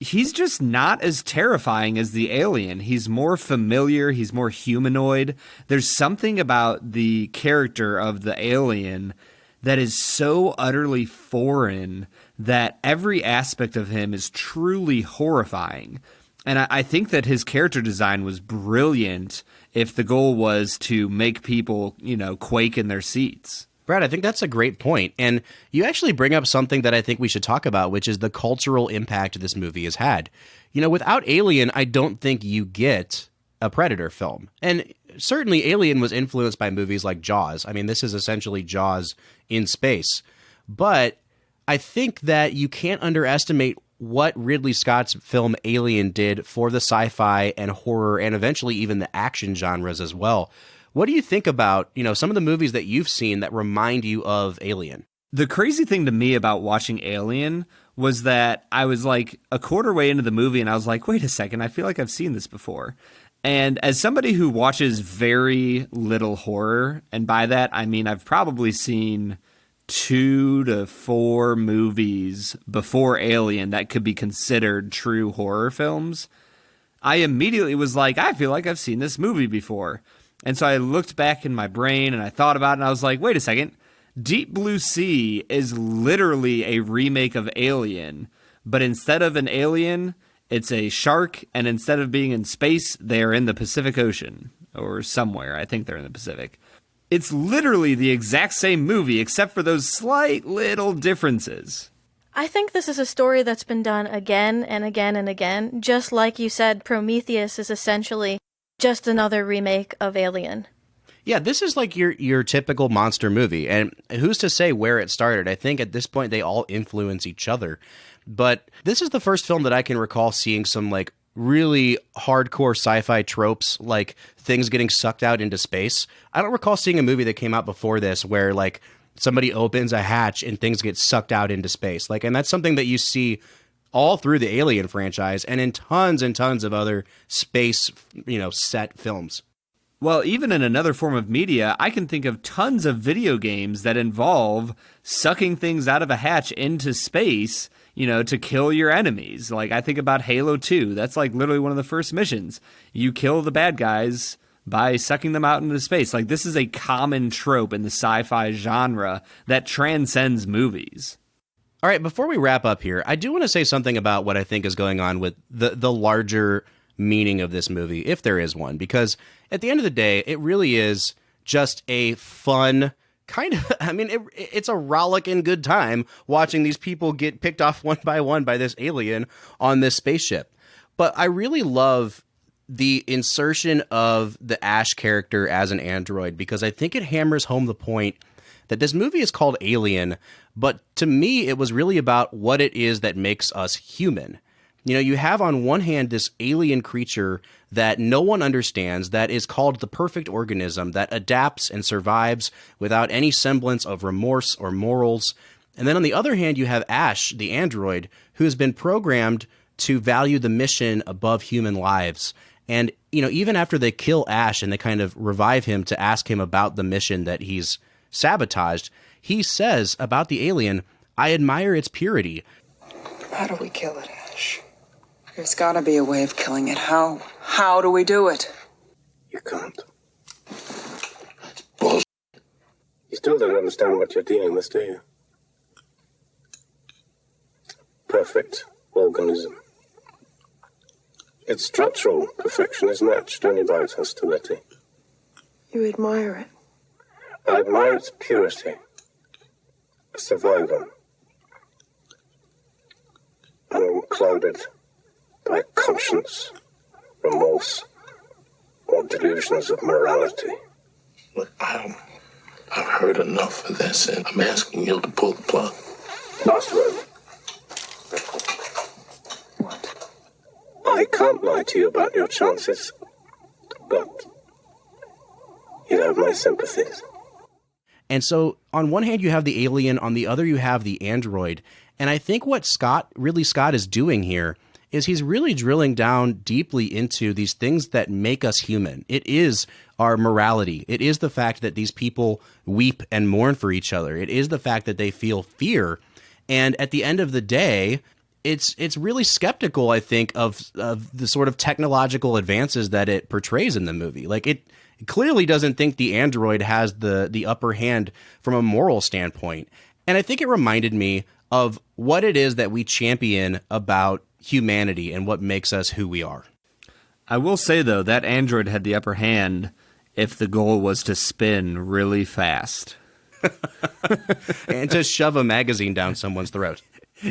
he's just not as terrifying as the alien. He's more familiar. He's more humanoid. There's something about the character of the alien that is so utterly foreign that every aspect of him is truly horrifying. And I think that his character design was brilliant if the goal was to make people, quake in their seats. Brad, I think that's a great point. And you actually bring up something that I think we should talk about, which is the cultural impact this movie has had. Without Alien, I don't think you get a Predator film. And certainly Alien was influenced by movies like Jaws. I mean, this is essentially Jaws in space. But I think that you can't underestimate what Ridley Scott's film Alien did for the sci-fi and horror and eventually even the action genres as well. What do you think about, some of the movies that you've seen that remind you of Alien? The crazy thing to me about watching Alien was that I was like a quarter way into the movie and I was like, wait a second, I feel like I've seen this before. And as somebody who watches very little horror, and by that I mean I've probably seen 2 to 4 movies before Alien that could be considered true horror films, I immediately was like, I feel like I've seen this movie before. And so I looked back in my brain and I thought about it and I was like, wait a second. Deep Blue Sea is literally a remake of Alien, but instead of an alien, it's a shark, and instead of being in space, they're in the Pacific Ocean or somewhere. I think they're in the Pacific. It's literally the exact same movie except for those slight little differences. I think this is a story that's been done again and again and again. Just like you said, Prometheus is essentially just another remake of Alien. Yeah, this is like your typical monster movie. And who's to say where it started? I think at this point they all influence each other. But this is the first film that I can recall seeing some like really hardcore sci-fi tropes, like things getting sucked out into space. I don't recall seeing a movie that came out before this where like somebody opens a hatch and things get sucked out into space. And that's something that you see all through the Alien franchise and in tons and tons of other space, set films. Well, even in another form of media, I can think of tons of video games that involve sucking things out of a hatch into space, to kill your enemies. Like, I think about Halo 2. That's like literally one of the first missions. You kill the bad guys by sucking them out into space. Like, this is a common trope in the sci-fi genre that transcends movies. All right, before we wrap up here, I do want to say something about what I think is going on with the larger meaning of this movie, if there is one, because at the end of the day, it really is just a fun kind of, it's a rollicking good time watching these people get picked off one by this alien on this spaceship. But I really love the insertion of the Ash character as an android, because I think it hammers home the point that this movie is called Alien, but to me, it was really about what it is that makes us human. You have on one hand this alien creature that no one understands, that is called the perfect organism, that adapts and survives without any semblance of remorse or morals. And then on the other hand, you have Ash, the android, who has been programmed to value the mission above human lives. And, even after they kill Ash and they kind of revive him to ask him about the mission that he's sabotaged, he says about the alien, I admire its purity. How do we kill it, Ash? There's got to be a way of killing it. How? How do we do it? You can't. It's bullshit. You still don't understand what you're dealing with, do you? Perfect organism. Its structural perfection is matched only by its hostility. You admire it. I admire its purity. Survival. Unclouded by conscience, remorse, or delusions of morality. Look, I've heard enough of this, and I'm asking you to pull the plug. Last word. What? I can't lie to you about your chances, but you have my sympathies. And so on one hand, you have the alien, on the other, you have the android. And I think what Ridley Scott is doing here is he's really drilling down deeply into these things that make us human. It is our morality. It is the fact that these people weep and mourn for each other. It is the fact that they feel fear. And at the end of the day, it's really skeptical, I think, of the sort of technological advances that it portrays in the movie. Like, it clearly doesn't think the android has the upper hand from a moral standpoint. And I think it reminded me of what it is that we champion about humanity and what makes us who we are. I will say, though, that android had the upper hand if the goal was to spin really fast. And to shove a magazine down someone's throat.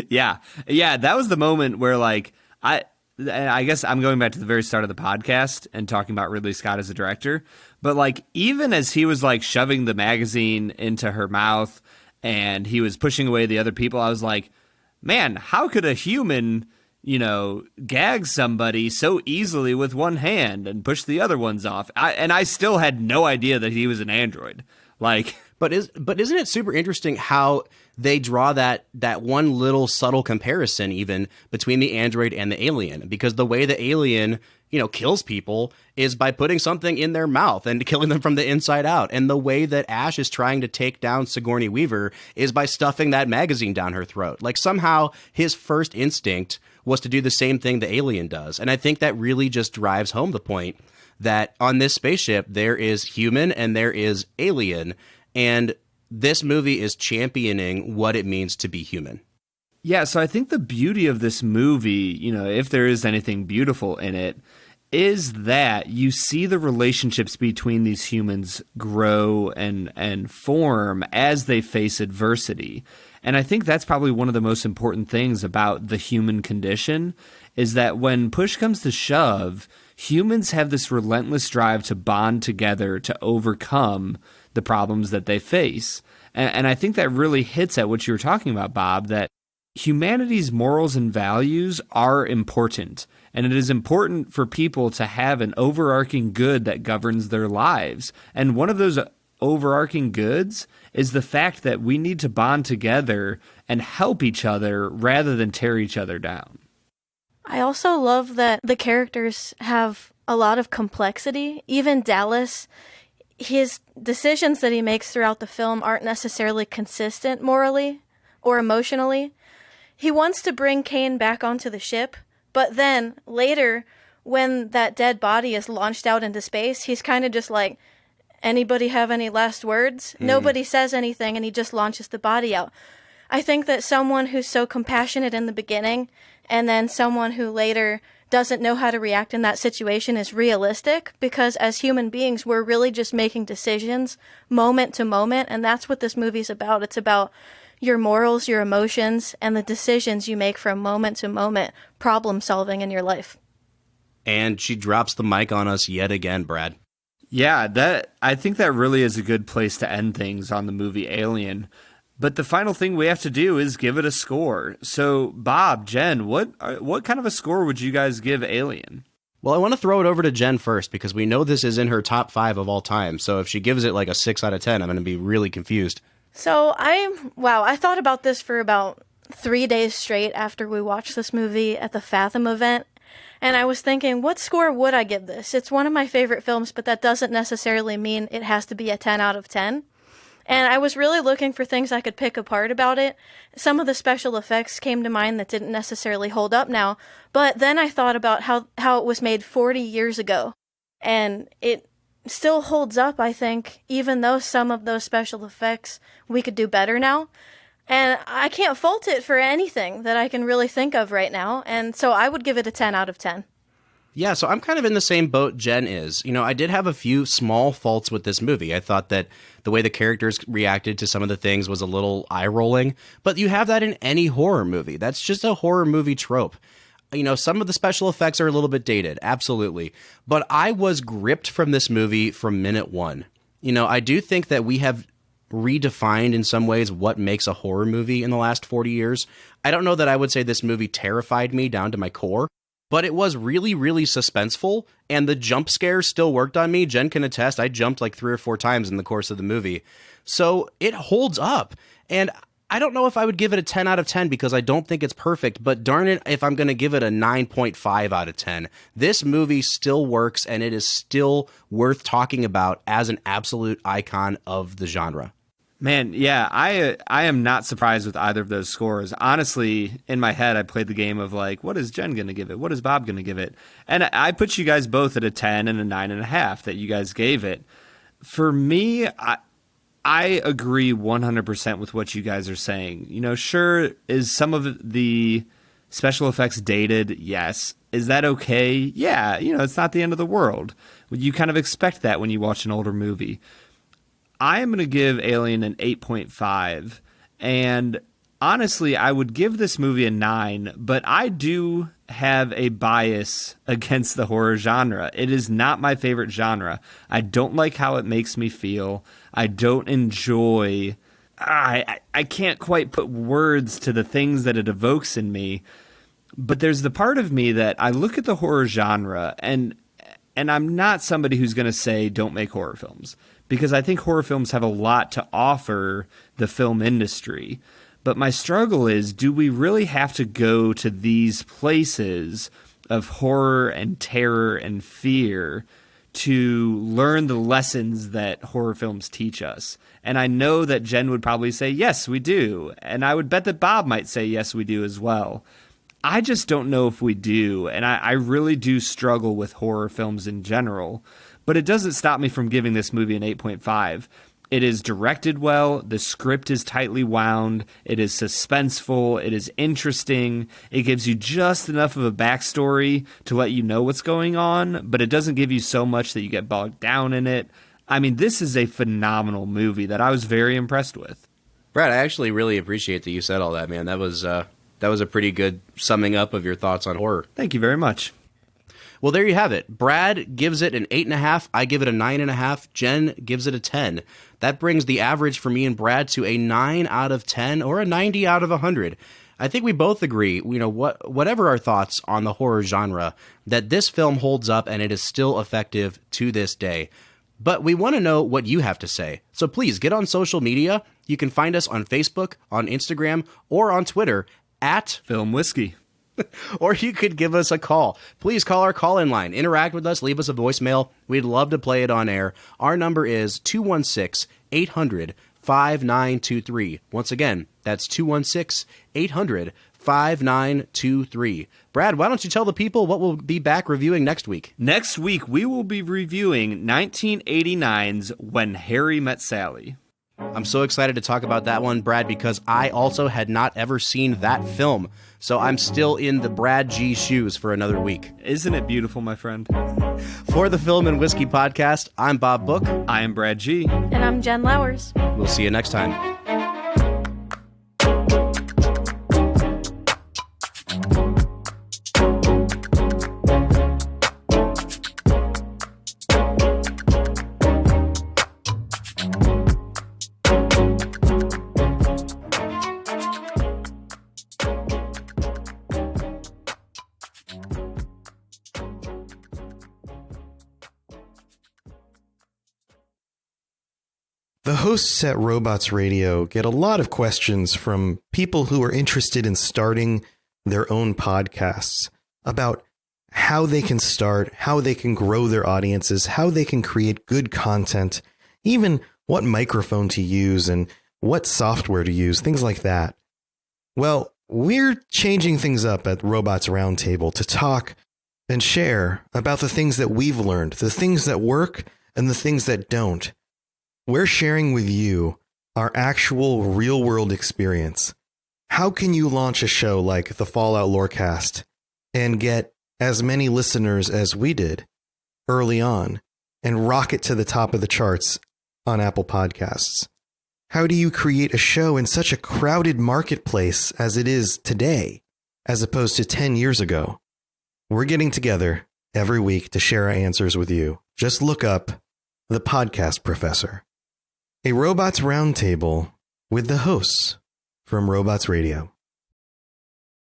Yeah, that was the moment where, like, I guess I'm going back to the very start of the podcast and talking about Ridley Scott as a director, but, like, even as he was, like, shoving the magazine into her mouth and he was pushing away the other people, I was like, man, how could a human, gag somebody so easily with one hand and push the other ones off? And I still had no idea that he was an android. Like, but isn't it super interesting how they draw that one little subtle comparison even between the android and the alien? Because the way the alien, kills people is by putting something in their mouth and killing them from the inside out. And the way that Ash is trying to take down Sigourney Weaver is by stuffing that magazine down her throat. Like, somehow his first instinct was to do the same thing the alien does. And I think that really just drives home the point that on this spaceship, there is human and there is alien. And this movie is championing what it means to be human. Yeah, so I think the beauty of this movie, if there is anything beautiful in it, is that you see the relationships between these humans grow and form as they face adversity. And I think that's probably one of the most important things about the human condition, is that when push comes to shove, humans have this relentless drive to bond together to overcome the problems that they face. And I think that really hits at what you were talking about, Bob, that humanity's morals and values are important. And it is important for people to have an overarching good that governs their lives. And one of those overarching goods is the fact that we need to bond together and help each other rather than tear each other down. I also love that the characters have a lot of complexity. Even Dallas, his decisions that he makes throughout the film aren't necessarily consistent morally or emotionally. He wants to bring Kane back onto the ship, but then later, when that dead body is launched out into space, he's kind of just like, anybody have any last words? Nobody says anything, and he just launches the body out. I think that someone who's so compassionate in the beginning and then someone who later doesn't know how to react in that situation is realistic, because as human beings, we're really just making decisions moment to moment, and that's what this movie's about. It's about your morals, your emotions, and the decisions you make from moment to moment problem solving in your life. And she drops the mic on us yet again, Brad. Yeah, I think that really is a good place to end things on the movie Alien. But the final thing we have to do is give it a score. So, Bob, Jen, what kind of a score would you guys give Alien? Well, I want to throw it over to Jen first, because we know this is in her top 5 of all time. So if she gives it like a 6 out of 10, I'm going to be really confused. So I thought about this for about 3 days straight after we watched this movie at the Fathom event. And I was thinking, what score would I give this? It's one of my favorite films, but that doesn't necessarily mean it has to be a 10 out of 10. And I was really looking for things I could pick apart about it. Some of the special effects came to mind that didn't necessarily hold up now. But then I thought about how it was made 40 years ago. And it still holds up, I think, even though some of those special effects we could do better now. And I can't fault it for anything that I can really think of right now. And so I would give it a 10 out of 10. Yeah, so I'm kind of in the same boat Jen is. I did have a few small faults with this movie. I thought that the way the characters reacted to some of the things was a little eye-rolling. But you have that in any horror movie. That's just a horror movie trope. Some of the special effects are a little bit dated, absolutely. But I was gripped from this movie from minute one. I do think that we have redefined in some ways what makes a horror movie in the last 40 years. I don't know that I would say this movie terrified me down to my core, but it was really, really suspenseful, and the jump scares still worked on me. Jen can attest, I jumped like 3 or 4 times in the course of the movie. So it holds up. And I don't know if I would give it a 10 out of 10 because I don't think it's perfect, but darn it, if I'm going to give it a 9.5 out of 10. This movie still works, and it is still worth talking about as an absolute icon of the genre. Man, yeah, I am not surprised with either of those scores. Honestly, in my head, I played the game of like, what is Jen going to give it? What is Bob going to give it? And I put you guys both at a 10 and a 9.5 that you guys gave it. For me, I agree 100% with what you guys are saying. You know, sure, is some of the special effects dated? Yes. Is that okay? Yeah, you know, it's not the end of the world. You kind of expect that when you watch an older movie. I am going to give Alien an 8.5, and honestly, I would give this movie a 9, but I do have a bias against the horror genre. It is not my favorite genre. I don't like how it makes me feel. I don't enjoy... I can't quite put words to the things that it evokes in me, but there's the part of me that I look at the horror genre, and I'm not somebody who's going to say don't make horror films, because I think horror films have a lot to offer the film industry. But my struggle is, do we really have to go to these places of horror and terror and fear to learn the lessons that horror films teach us? And I know that Jen would probably say, yes, we do. And I would bet that Bob might say, yes, we do as well. I just don't know if we do. And I really do struggle with horror films in general. But it doesn't stop me from giving this movie an 8.5. It is directed well. The script is tightly wound. It is suspenseful. It is interesting. It gives you just enough of a backstory to let you know what's going on, but it doesn't give you so much that you get bogged down in it. I mean, this is a phenomenal movie that I was very impressed with. Brad, I actually really appreciate that you said all that, man. That was a pretty good summing up of your thoughts on horror. Thank you very much. Well, there you have it. Brad gives it an 8.5. I give it a 9.5. Jen gives it a 10. That brings the average for me and Brad to a 9 out of 10 or a 90 out of 100. I think we both agree, you know, whatever our thoughts on the horror genre, that this film holds up and it is still effective to this day. But we want to know what you have to say. So please get on social media. You can find us on Facebook, on Instagram, or on Twitter at Film Whiskey. Or you could give us a call. Please call our call-in line. Interact with us. Leave us a voicemail. We'd love to play it on air. Our number is 216-800-5923. Once again, that's 216-800-5923. Brad, why don't you tell the people what we'll be back reviewing next week? Next week, we will be reviewing 1989's When Harry Met Sally. I'm so excited to talk about that one, Brad, because I also had not ever seen that film. So I'm still in the Brad G shoes for another week. Isn't it beautiful, my friend? For the Film and Whiskey Podcast, I'm Bob Book. I am Brad G. And I'm Jen Lowers. We'll see you next time. The hosts at Robots Radio get a lot of questions from people who are interested in starting their own podcasts about how they can start, how they can grow their audiences, how they can create good content, even what microphone to use and what software to use, things like that. Well, we're changing things up at Robots Roundtable to talk and share about the things that we've learned, the things that work and the things that don't. We're sharing with you our actual real-world experience. How can you launch a show like the Fallout Lorecast and get as many listeners as we did early on and rocket to the top of the charts on Apple Podcasts? How do you create a show in such a crowded marketplace as it is today, as opposed to 10 years ago? We're getting together every week to share our answers with you. Just look up The Podcast Professor. A Robots Roundtable with the hosts from Robots Radio.